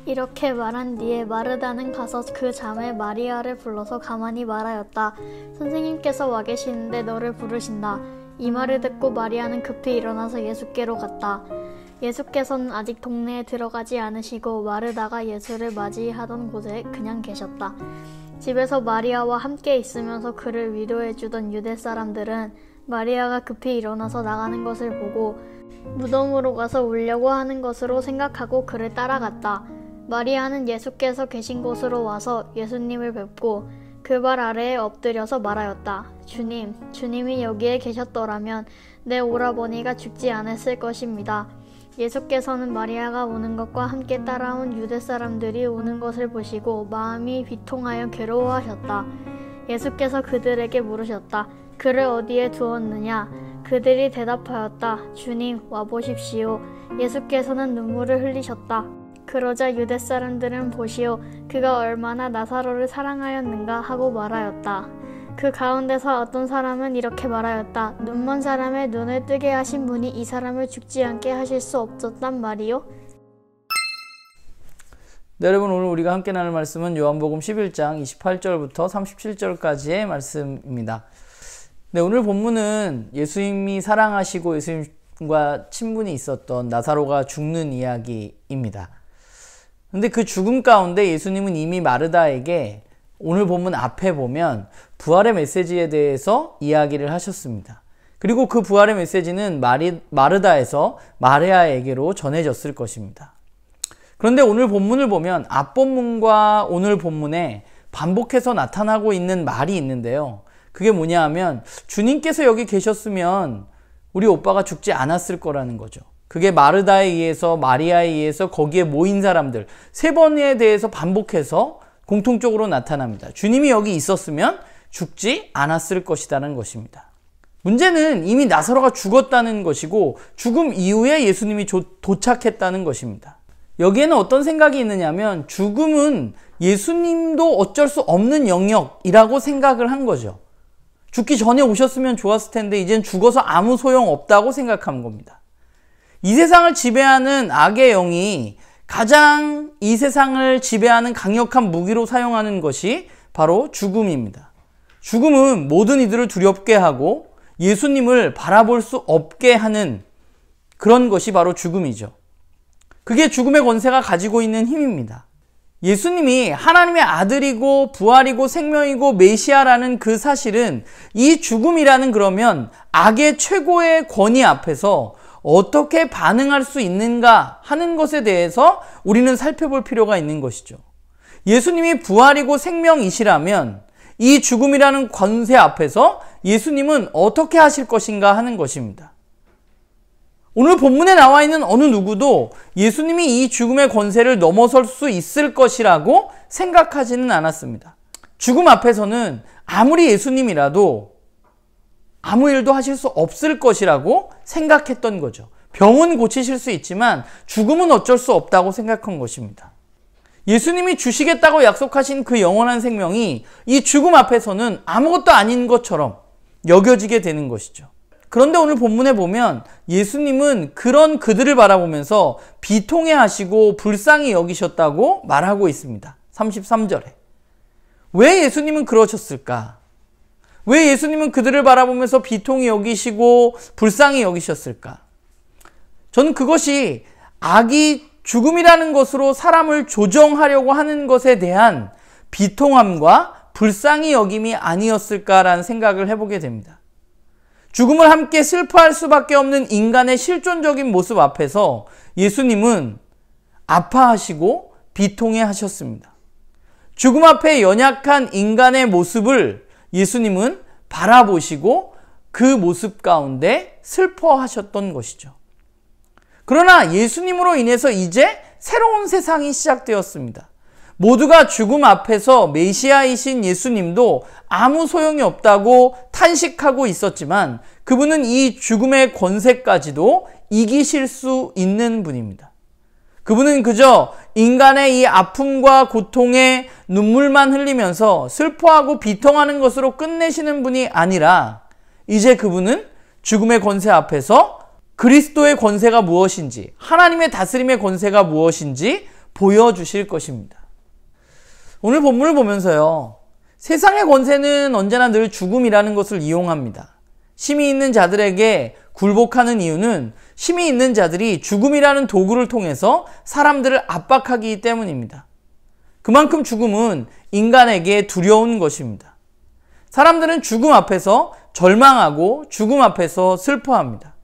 이렇게 말한 뒤에 마르다는 가서 그 자매 마리아를 불러서 가만히 말하였다. 선생님께서 와 계시는데 너를 부르신다. 이 말을 듣고 마리아는 급히 일어나서 예수께로 갔다. 예수께서는 아직 동네에 들어가지 않으시고 마르다가 예수를 맞이하던 곳에 그냥 계셨다. 집에서 마리아와 함께 있으면서 그를 위로해주던 유대 사람들은 마리아가 급히 일어나서 나가는 것을 보고 무덤으로 가서 울려고 하는 것으로 생각하고 그를 따라갔다. 마리아는 예수께서 계신 곳으로 와서 예수님을 뵙고 그 발 아래에 엎드려서 말하였다. 주님, 주님이 여기에 계셨더라면 내 오라버니가 죽지 않았을 것입니다. 예수께서는 마리아가 우는 것과 함께 따라온 유대 사람들이 우는 것을 보시고 마음이 비통하여 괴로워하셨다. 예수께서 그들에게 물으셨다. 그를 어디에 두었느냐? 그들이 대답하였다. 주님, 와보십시오. 예수께서는 눈물을 흘리셨다. 그러자 유대 사람들은 보시오. 그가 얼마나 나사로를 사랑하였는가 하고 말하였다. 그 가운데서 어떤 사람은 이렇게 말하였다. 눈먼 사람의 눈을 뜨게 하신 분이 이 사람을 죽지 않게 하실 수 없었단 말이요? 네, 여러분, 오늘 우리가 함께 나눌 말씀은 요한복음 11장 28절부터 37절까지의 말씀입니다. 네, 오늘 본문은 예수님이 사랑하시고 예수님과 친분이 있었던 나사로가 죽는 이야기입니다. 근데 그 죽음 가운데 예수님은 이미 마르다에게 오늘 본문 앞에 보면 부활의 메시지에 대해서 이야기를 하셨습니다. 그리고 그 부활의 메시지는 마르다에서 마리아에게로 전해졌을 것입니다. 그런데 오늘 본문을 보면 앞본문과 오늘 본문에 반복해서 나타나고 있는 말이 있는데요. 그게 뭐냐 하면 주님께서 여기 계셨으면 우리 오빠가 죽지 않았을 거라는 거죠. 그게 마르다에 의해서 마리아에 의해서 거기에 모인 사람들 세 번에 대해서 반복해서 공통적으로 나타납니다. 주님이 여기 있었으면 죽지 않았을 것이라는 것입니다. 문제는 이미 나사로가 죽었다는 것이고 죽음 이후에 예수님이 도착했다는 것입니다. 여기에는 어떤 생각이 있느냐면 죽음은 예수님도 어쩔 수 없는 영역이라고 생각을 한 거죠. 죽기 전에 오셨으면 좋았을 텐데 이젠 죽어서 아무 소용없다고 생각한 겁니다. 이 세상을 지배하는 악의 영이 가장 이 세상을 지배하는 강력한 무기로 사용하는 것이 바로 죽음입니다. 죽음은 모든 이들을 두렵게 하고 예수님을 바라볼 수 없게 하는 그런 것이 바로 죽음이죠. 그게 죽음의 권세가 가지고 있는 힘입니다. 예수님이 하나님의 아들이고 부활이고 생명이고 메시아라는 그 사실은 이 죽음이라는 그러면 악의 최고의 권위 앞에서 어떻게 반응할 수 있는가 하는 것에 대해서 우리는 살펴볼 필요가 있는 것이죠. 예수님이 부활이고 생명이시라면 이 죽음이라는 권세 앞에서 예수님은 어떻게 하실 것인가 하는 것입니다. 오늘 본문에 나와 있는 어느 누구도 예수님이 이 죽음의 권세를 넘어설 수 있을 것이라고 생각하지는 않았습니다. 죽음 앞에서는 아무리 예수님이라도 아무 일도 하실 수 없을 것이라고 생각했던 거죠. 병은 고치실 수 있지만 죽음은 어쩔 수 없다고 생각한 것입니다. 예수님이 주시겠다고 약속하신 그 영원한 생명이 이 죽음 앞에서는 아무것도 아닌 것처럼 여겨지게 되는 것이죠. 그런데 오늘 본문에 보면 예수님은 그런 그들을 바라보면서 비통해 하시고 불쌍히 여기셨다고 말하고 있습니다. 33절에. 왜 예수님은 그러셨을까? 왜 예수님은 그들을 바라보면서 비통히 여기시고 불쌍히 여기셨을까? 저는 그것이 악이 죽음이라는 것으로 사람을 조정하려고 하는 것에 대한 비통함과 불쌍히 여김이 아니었을까라는 생각을 해보게 됩니다. 죽음을 함께 슬퍼할 수밖에 없는 인간의 실존적인 모습 앞에서 예수님은 아파하시고 비통해 하셨습니다. 죽음 앞에 연약한 인간의 모습을 예수님은 바라보시고 그 모습 가운데 슬퍼하셨던 것이죠. 그러나 예수님으로 인해서 이제 새로운 세상이 시작되었습니다. 모두가 죽음 앞에서 메시아이신 예수님도 아무 소용이 없다고 탄식하고 있었지만 그분은 이 죽음의 권세까지도 이기실 수 있는 분입니다. 그분은 그저 인간의 이 아픔과 고통에 눈물만 흘리면서 슬퍼하고 비통하는 것으로 끝내시는 분이 아니라 이제 그분은 죽음의 권세 앞에서 그리스도의 권세가 무엇인지, 하나님의 다스림의 권세가 무엇인지 보여주실 것입니다. 오늘 본문을 보면서요, 세상의 권세는 언제나 늘 죽음이라는 것을 이용합니다. 힘이 있는 자들에게 굴복하는 이유는 힘이 있는 자들이 죽음이라는 도구를 통해서 사람들을 압박하기 때문입니다. 그만큼 죽음은 인간에게 두려운 것입니다. 사람들은 죽음 앞에서 절망하고 죽음 앞에서 슬퍼합니다.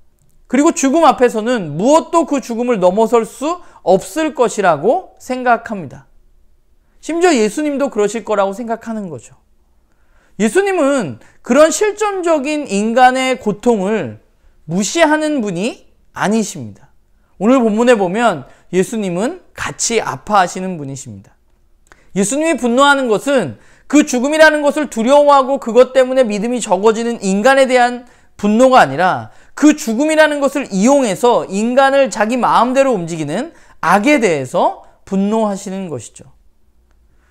그리고 죽음 앞에서는 무엇도 그 죽음을 넘어설 수 없을 것이라고 생각합니다. 심지어 예수님도 그러실 거라고 생각하는 거죠. 예수님은 그런 실존적인 인간의 고통을 무시하는 분이 아니십니다. 오늘 본문에 보면 예수님은 같이 아파하시는 분이십니다. 예수님이 분노하는 것은 그 죽음이라는 것을 두려워하고 그것 때문에 믿음이 적어지는 인간에 대한 분노가 아니라 그 죽음이라는 것을 이용해서 인간을 자기 마음대로 움직이는 악에 대해서 분노하시는 것이죠.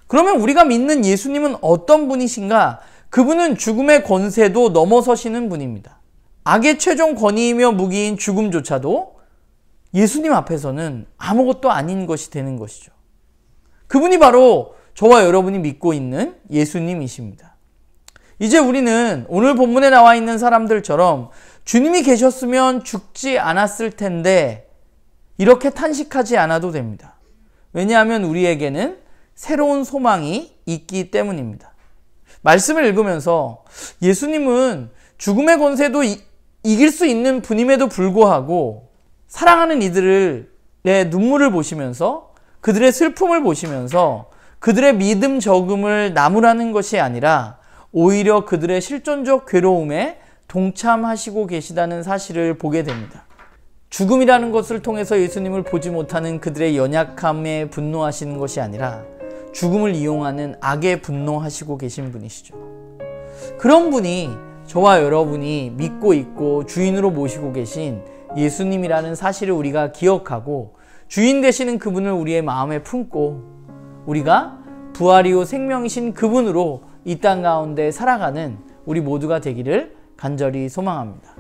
그러면 우리가 믿는 예수님은 어떤 분이신가? 그분은 죽음의 권세도 넘어서시는 분입니다. 악의 최종 권위이며 무기인 죽음조차도 예수님 앞에서는 아무것도 아닌 것이 되는 것이죠. 그분이 바로 저와 여러분이 믿고 있는 예수님이십니다. 이제 우리는 오늘 본문에 나와 있는 사람들처럼 주님이 계셨으면 죽지 않았을 텐데 이렇게 탄식하지 않아도 됩니다. 왜냐하면 우리에게는 새로운 소망이 있기 때문입니다. 말씀을 읽으면서 예수님은 죽음의 권세도 이길 수 있는 분임에도 불구하고 사랑하는 이들의 눈물을 보시면서 그들의 슬픔을 보시면서 그들의 믿음 적음을 나무라는 것이 아니라 오히려 그들의 실존적 괴로움에 동참하시고 계시다는 사실을 보게 됩니다. 죽음이라는 것을 통해서 예수님을 보지 못하는 그들의 연약함에 분노하시는 것이 아니라 죽음을 이용하는 악에 분노하시고 계신 분이시죠. 그런 분이 저와 여러분이 믿고 있고 주인으로 모시고 계신 예수님이라는 사실을 우리가 기억하고 주인 되시는 그분을 우리의 마음에 품고 우리가 부활이요 생명이신 그분으로 이 땅 가운데 살아가는 우리 모두가 되기를 간절히 소망합니다.